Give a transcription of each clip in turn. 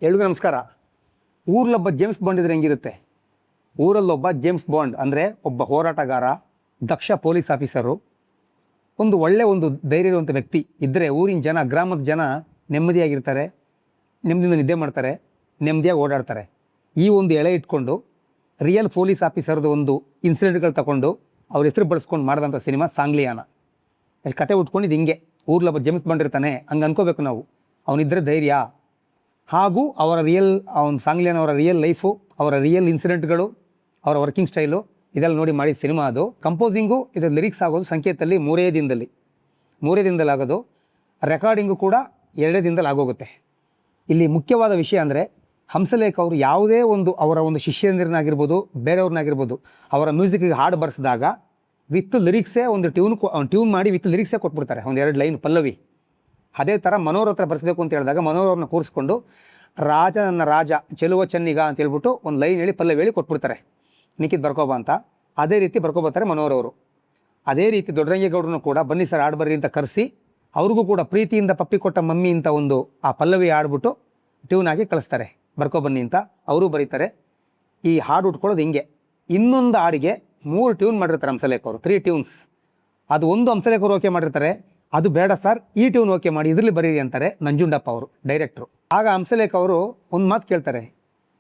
ಎಲ್ರಿಗೂ ನಮಸ್ಕಾರ. ಊರಲ್ಲೊಬ್ಬ James bond ಇದ್ರೆ ಹೆಂಗಿರುತ್ತೆ? ಊರಲ್ಲೊಬ್ಬ ಜೇಮ್ಸ್ ಬಾಂಡ್ ಅಂದರೆ ಒಬ್ಬ ಹೋರಾಟಗಾರ, ದಕ್ಷ ಪೊಲೀಸ್ ಆಫೀಸರು, ಒಂದು ಧೈರ್ಯ ಇರುವಂಥ ವ್ಯಕ್ತಿ ಇದ್ದರೆ ಊರಿನ ಜನ, ಗ್ರಾಮದ ಜನ ನೆಮ್ಮದಿಯಾಗಿರ್ತಾರೆ, ನೆಮ್ಮದಿಯಿಂದ ನಿದ್ದೆ ಮಾಡ್ತಾರೆ, ನೆಮ್ಮದಿಯಾಗಿ ಓಡಾಡ್ತಾರೆ. ಈ ಒಂದು ಎಳೆ ಇಟ್ಕೊಂಡು ರಿಯಲ್ ಪೊಲೀಸ್ ಆಫೀಸರ್ದು ಒಂದು ಇನ್ಸಿಡೆಂಟ್ಗಳು ತಗೊಂಡು ಅವ್ರ ಹೆಸರು ಬಳಸ್ಕೊಂಡು ಮಾಡಿದಂಥ ಸಿನಿಮಾ ಸಾಂಗ್ಲಿಯಾನ. ಅಲ್ಲಿ ಕತೆ ಉಟ್ಕೊಂಡಿದ್ದು ಹಿಂಗೆ, ಊರ್ಲೊಬ್ಬ ಜೇಮ್ಸ್ ಬಾಂಡ್ ಇರ್ತಾನೆ ಹಂಗೆ ಅನ್ಕೋಬೇಕು ನಾವು. ಅವನಿದ್ದರೆ ಧೈರ್ಯ, ಹಾಗೂ ಅವನ ಸಾಂಗ್ಲಿಯಾನ ಅವರ ರಿಯಲ್ ಲೈಫು, ಅವರ ರಿಯಲ್ ಇನ್ಸಿಡೆಂಟ್ಗಳು, ಅವರ ವರ್ಕಿಂಗ್ ಸ್ಟೈಲು ಇದೆಲ್ಲ ನೋಡಿ ಮಾಡಿದ ಸಿನಿಮಾ ಅದು. ಕಂಪೋಸಿಂಗು ಇದರ ಲಿರಿಕ್ಸ್ ಆಗೋದು ಸಂಕೇತದಲ್ಲಿ ಮೂರೇ ದಿನದಲ್ಲಿ ಆಗೋದು. ರೆಕಾರ್ಡಿಂಗು ಕೂಡ 2 ದಿನದಲ್ಲಿ ಆಗೋಗುತ್ತೆ. ಇಲ್ಲಿ ಮುಖ್ಯವಾದ ವಿಷಯ ಅಂದರೆ ಹಂಸಲೇಖ ಅವರು ಯಾವುದೇ ಅವರ ಒಂದು ಶಿಷ್ಯಂದಿರನಾಗಿರ್ಬೋದು, ಬೇರೆಯವ್ರನ್ನಾಗಿರ್ಬೋದು, ಅವರ ಮ್ಯೂಸಿಕ್ಗೆ ಹಾಡು ಬರೆಸಿದಾಗ ವಿತ್ ಲಿರಿಕ್ಸೇ ಒಂದು ಟ್ಯೂನ್ ಮಾಡಿ ವಿತ್ ಲಿರಿಕ್ಸೇ ಕೊಟ್ಬಿಡ್ತಾರೆ, 1-2 ಲೈನ್ ಪಲ್ಲವಿ. ಅದೇ ಥರ ಮನೋಹರ್ ಹತ್ರ ಬರೆಸಬೇಕು ಅಂತ ಹೇಳಿದಾಗ ಮನೋಹರನ್ನ ಕೂರಿಸ್ಕೊಂಡು ರಾಜ ನನ್ನ ರಾಜ ಚೆಲುವ ಚೆನ್ನಿಗ ಅಂತ ಹೇಳ್ಬಿಟ್ಟು ಒಂದು ಲೈನ್ ಹೇಳಿ ಪಲ್ಲವಿ ಹೇಳಿ ಕೊಟ್ಬಿಡ್ತಾರೆ, ನಿಖಿತ್ ಬರ್ಕೋಬ ಅಂತ. ಅದೇ ರೀತಿ ಬರ್ಕೊಬರ್ತಾರೆ ಮನೋಹರ್ ಅವರು. ಅದೇ ರೀತಿ ದೊಡ್ಡರಂಗೇಗೌಡರನ್ನು ಕೂಡ ಬನ್ನಿ ಸರ್ ಹಾಡು ಬರ್ರಿ ಅಂತ ಕರೆಸಿ ಅವ್ರಿಗೂ ಕೂಡ ಪ್ರೀತಿಯಿಂದ ಪಪ್ಪಿ ಕೊಟ್ಟ ಮಮ್ಮಿ ಅಂತ ಆ ಪಲ್ಲವಿ ಆಡ್ಬಿಟ್ಟು ಟ್ಯೂನ್ ಆಗಿ ಕಳಿಸ್ತಾರೆ, ಬರ್ಕೊಬನ್ನಿ ಅಂತ. ಅವರು ಬರೀತಾರೆ. ಈ ಹಾಡು ಉಟ್ಕೊಳ್ಳೋದು ಹಿಂಗೆ. ಇನ್ನೊಂದು ಹಾಡಿಗೆ 3 ಟ್ಯೂನ್ ಮಾಡಿರ್ತಾರೆ ಹಂಸಲೇಖ ಅವರು, 3 ಟ್ಯೂನ್ಸ್. ಅದು ಒಂದು ಹಂಸಲೇಖ ಅವರು ಓಕೆ ಮಾಡಿರ್ತಾರೆ, ಅದು ಬೇಡ ಸರ್ ಈ ಟ್ಯೂನ್ ಓಕೆ ಮಾಡಿ ಇದರಲ್ಲಿ ಬರೀರಿ ಅಂತಾರೆ ನಂಜುಂಡಪ್ಪ ಅವರು, ಡೈರೆಕ್ಟ್ರು. ಆಗ ಹಂಸಲೇಖ ಅವರು ಒಂದು ಮಾತು ಕೇಳ್ತಾರೆ,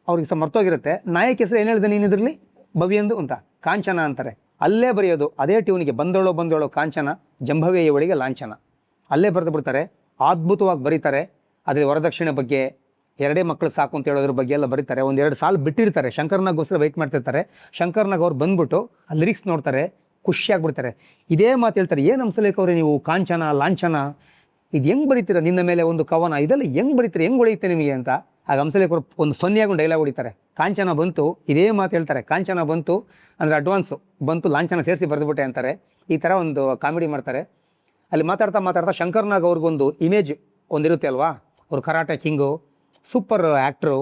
ಅವ್ರಿಗೆ ಮರ್ತೋಗಿರುತ್ತೆ, ನಾಯಕ ಹೆಸರು ಏನು ಹೇಳಿದೆ ನೀನು ಇದರಲ್ಲಿ ಭವ್ಯಂದು ಅಂತ, ಕಾಂಚನ ಅಂತಾರೆ. ಅಲ್ಲೇ ಬರೆಯೋದು ಅದೇ ಟ್ಯೂನಿಗೆ, ಬಂದೋಳೋ ಕಾಂಚನ ಜಂಭವೇಯ ಒಳಗೆ ಲಾಂಛನ, ಅಲ್ಲೇ ಬರೆದು ಬಿಡ್ತಾರೆ. ಅದ್ಭುತವಾಗಿ ಬರೀತಾರೆ. ಅದೇ ವರದಕ್ಷಿಣೆ ಬಗ್ಗೆ, 2 ಮಕ್ಕಳು ಸಾಕು ಅಂತ ಹೇಳೋದ್ರ ಬಗ್ಗೆ ಎಲ್ಲ ಬರೀತಾರೆ. 1-2 ಸಾಲು ಬಿಟ್ಟಿರ್ತಾರೆ, ಶಂಕರ್ನಾಗೋಸ್ಕರ ವೆಯ್ಟ್ ಮಾಡ್ತಿರ್ತಾರೆ. ಶಂಕರ್ನಾಗ್ ಅವ್ರು ಬಂದ್ಬಿಟ್ಟು ಆ ಲಿರಿಕ್ಸ್ ನೋಡ್ತಾರೆ, ಖುಷಿಯಾಗ್ಬಿಡ್ತಾರೆ. ಇದೇ ಮಾತು ಹೇಳ್ತಾರೆ, ಏನು ಹಂಸಲೇಖ ಅವರೇ ನೀವು ಕಾಂಚನ ಲಾಂಛನ ಇದು ಹೆಂಗೆ ಬರೀತೀರ, ನಿನ್ನ ಮೇಲೆ ಒಂದು ಕವನ ಇದೆಲ್ಲ ಹೆಂಗೆ ಬರೀತೀರ, ಹೆಂಗೆ ಹೊಳೆಯುತ್ತೆ ನಿಮಗೆ ಅಂತ. ಆಗ ಹಂಸಲೇಖ ಅವರು ಒಂದು ಫನ್ನಿಯಾಗಿ ಒಂದು ಡೈಲಾಗ್ ಹೊಡಿತಾರೆ, ಕಾಂಚನ ಬಂತು, ಇದೇ ಮಾತು ಹೇಳ್ತಾರೆ, ಕಾಂಚನ ಬಂತು ಅಂದರೆ ಅಡ್ವಾನ್ಸು ಬಂತು, ಲಾಂಛನ ಸೇರಿಸಿ ಬರೆದುಬಿಟ್ಟೆ ಅಂತಾರೆ. ಈ ಥರ ಒಂದು ಕಾಮಿಡಿ ಮಾಡ್ತಾರೆ. ಅಲ್ಲಿ ಮಾತಾಡ್ತಾ ಶಂಕರ್ನಾಗ್ ಅವ್ರಿಗೊಂದು ಇಮೇಜ್ ಒಂದಿರುತ್ತೆ ಅಲ್ವಾ, ಅವ್ರು ಕರಾಟೆ ಕಿಂಗು, ಸೂಪರ್ ಆ್ಯಕ್ಟ್ರು,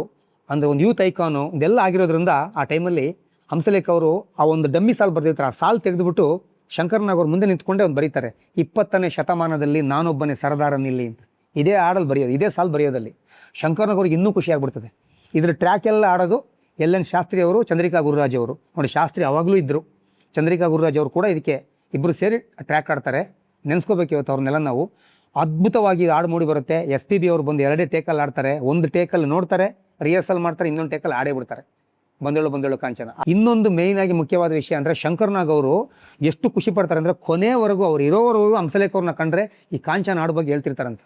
ಅಂದರೆ ಒಂದು ಯೂತ್ ಐಕಾನು, ಇದೆಲ್ಲ ಆಗಿರೋದ್ರಿಂದ ಆ ಟೈಮಲ್ಲಿ ಹಂಸಲೇಖ ಅವರು ಆ ಒಂದು ಡಮ್ಮಿ ಸಾಲು ಬರೆದಿರ್ತಾರೆ. ಆ ಸಾಲು ತೆಗೆದುಬಿಟ್ಟು ಶಂಕರ್ನಾಗ್ ಅವ್ರು ಮುಂದೆ ನಿಂತ್ಕೊಂಡೆ ಒಂದು ಬರೀತಾರೆ, 20ನೇ ಶತಮಾನದಲ್ಲಿ ನಾನೊಬ್ಬನೇ ಸರದಾರನಿಲ್ಲಿ ಅಂತ. ಇದೇ ಹಾಡಲ್ಲಿ ಬರೆಯೋದು, ಇದೇ ಸಾಲು ಬರೆಯೋದಲ್ಲಿ ಶಂಕರ್ನಾಗ್ ಅವ್ರಿಗೆ ಇನ್ನೂ ಖುಷಿ ಆಗ್ಬಿಡ್ತದೆ. ಇದ್ರ ಟ್ರ್ಯಾಕ್ ಎಲ್ಲ ಆಡೋದು ಎಲ್.ಎನ್. ಶಾಸ್ತ್ರಿ ಅವರು, ಚಂದ್ರಿಕಾ ಗುರುರಾಜ್ ಅವರು. ನೋಡಿ, ಶಾಸ್ತ್ರಿ ಅವಾಗಲೂ ಇದ್ದರು, ಚಂದ್ರಿಕಾ ಗುರುರಾಜ್ ಅವರು ಕೂಡ ಇದಕ್ಕೆ ಇಬ್ಬರು ಸೇರಿ ಟ್ರ್ಯಾಕ್ ಆಡ್ತಾರೆ. ನೆನೆಸ್ಕೋಬೇಕು ಇವತ್ತು ಅವ್ರನ್ನೆಲ್ಲ ನಾವು. ಅದ್ಭುತವಾಗಿ ಹಾಡು ಮೂಡಿ ಬರುತ್ತೆ. SPB ಅವರು ಬಂದು 2 ಟೇಕಲ್ಲಿ ಆಡ್ತಾರೆ, ಒಂದು ಟೇಕಲ್ಲಿ ನೋಡ್ತಾರೆ, ರಿಹರ್ಸಲ್ ಮಾಡ್ತಾರೆ, ಇನ್ನೊಂದು ಟೇಕಲ್ಲಿ ಆಡೇ ಬಿಡ್ತಾರೆ ಬಂದೇಳು ಕಾಂಚನ. ಇನ್ನೊಂದು ಮೇಯ್ನಾಗಿ ಮುಖ್ಯವಾದ ವಿಷಯ ಅಂದರೆ ಶಂಕರ್ನಾಗ್ ಅವರು ಎಷ್ಟು ಖುಷಿ ಪಡ್ತಾರೆ ಅಂದರೆ ಕೊನೆವರೆಗೂ ಅವ್ರು ಇರೋವರೆಗೂ ಹಂಸಲೇಖ ಅವ್ರನ್ನ ಕಂಡ್ರೆ ಈ ಕಾಂಚನ ಹಾಡು ಬಗ್ಗೆ ಹೇಳ್ತಿರ್ತಾರಂತೆ.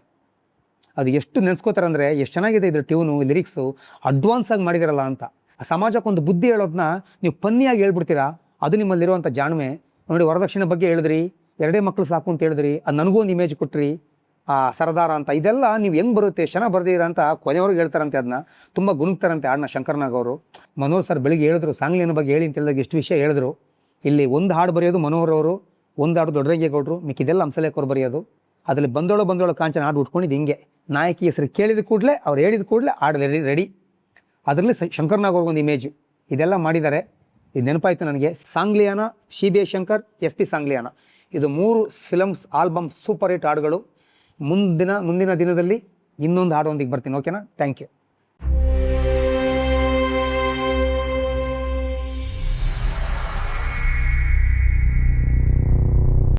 ಅದು ಎಷ್ಟು ನೆನೆಸ್ಕೋತಾರೆ ಅಂದರೆ ಎಷ್ಟು ಚೆನ್ನಾಗಿದೆ ಇದ್ರ ಟ್ಯೂನು, ಲಿರಿಕ್ಸು ಅಡ್ವಾನ್ಸಾಗಿ ಮಾಡಿದಿರಲ್ಲ ಅಂತ. ಆ ಸಮಾಜಕ್ಕೊಂದು ಬುದ್ಧಿ ಹೇಳೋದನ್ನ ನೀವು ಫನ್ನಿಯಾಗಿ ಹೇಳ್ಬಿಡ್ತೀರಾ, ಅದು ನಿಮ್ಮಲ್ಲಿರುವಂಥ ಜಾಣ್ಮೆ. ನೋಡಿ, ವರದಕ್ಷಿಣೆ ಬಗ್ಗೆ ಹೇಳಿದ್ರಿ, 2 ಮಕ್ಕಳು ಸಾಕು ಅಂತ ಹೇಳಿದ್ರಿ, ಅದು ನನಗೂ ಒಂದು ಇಮೇಜ್ ಕೊಟ್ರಿ, ಆ ಸರದಾರ ಅಂತ. ಇದೆಲ್ಲ ನೀವು ಹೆಂಗೆ ಬರುತ್ತೆ, ಚೆನ್ನಾಗಿ ಬರ್ದಿರ ಅಂತ ಕೊನೆವರೆಗೂ ಹೇಳ್ತಾರಂತೆ. ಅದನ್ನ ತುಂಬ ಗುನುಗ್ತಾರಂತೆ ಹಾಡನ್ನ ಶಂಕರ್ನಾಗ್ ಅವರು. ಮನೋಹರ್ ಸರ್ ಬೆಳಿಗ್ಗೆ ಹೇಳಿದ್ರು ಸಾಂಗ್ಲಿಯಾನ ಬಗ್ಗೆ ಹೇಳಿ ಅಂತ ಹೇಳಿದಾಗ ಎಷ್ಟು ವಿಷಯ ಹೇಳಿದ್ರು. ಇಲ್ಲಿ ಒಂದು ಹಾಡು ಬರೆಯೋದು ಮನೋಹರ್ ಅವರು, ಒಂದು ಹಾಡು ದೊಡ್ಡರಂಗೇಗೌಡರು, ಮಿಕ್ಕಿದೆಲ್ಲ ಹಂಸಲೇಖ ಅವರು ಬರೆಯೋದು. ಅದರಲ್ಲಿ ಬಂದೋಳು ಕಾಂಚನ ಹಾಡು ಉಟ್ಕೊಂಡಿದ್ದು ಹಿಂಗೆ, ನಾಯಕಿ ಹೆಸರು ಕೇಳಿದ ಕೂಡಲೇ ಅವ್ರು ಹೇಳಿದ ಕೂಡಲೇ ಹಾಡು ರೆಡಿ. ಅದರಲ್ಲಿ ಶಂಕರ್ನಾಗ್ ಅವ್ರಿಗೊಂದು ಇಮೇಜು, ಇದೆಲ್ಲ ಮಾಡಿದ್ದಾರೆ. ಇದು ನೆನಪಾಯಿತು ನನಗೆ. ಸಾಂಗ್ಲಿಯಾನ, CBI ಶಂಕರ್, SP ಸಾಂಗ್ಲಿಯಾನ, ಇದು 3 ಫಿಲಮ್ಸ್ ಆಲ್ಬಮ್ ಸೂಪರ್ ಹಿಟ್ ಹಾಡುಗಳು. ಮುಂದಿನ ದಿನದಲ್ಲಿ ಇನ್ನೊಂದು ಹಾಡೊಂದಿಗೆ ಬರ್ತೀನಿ. ಓಕೆನಾ? Thank you.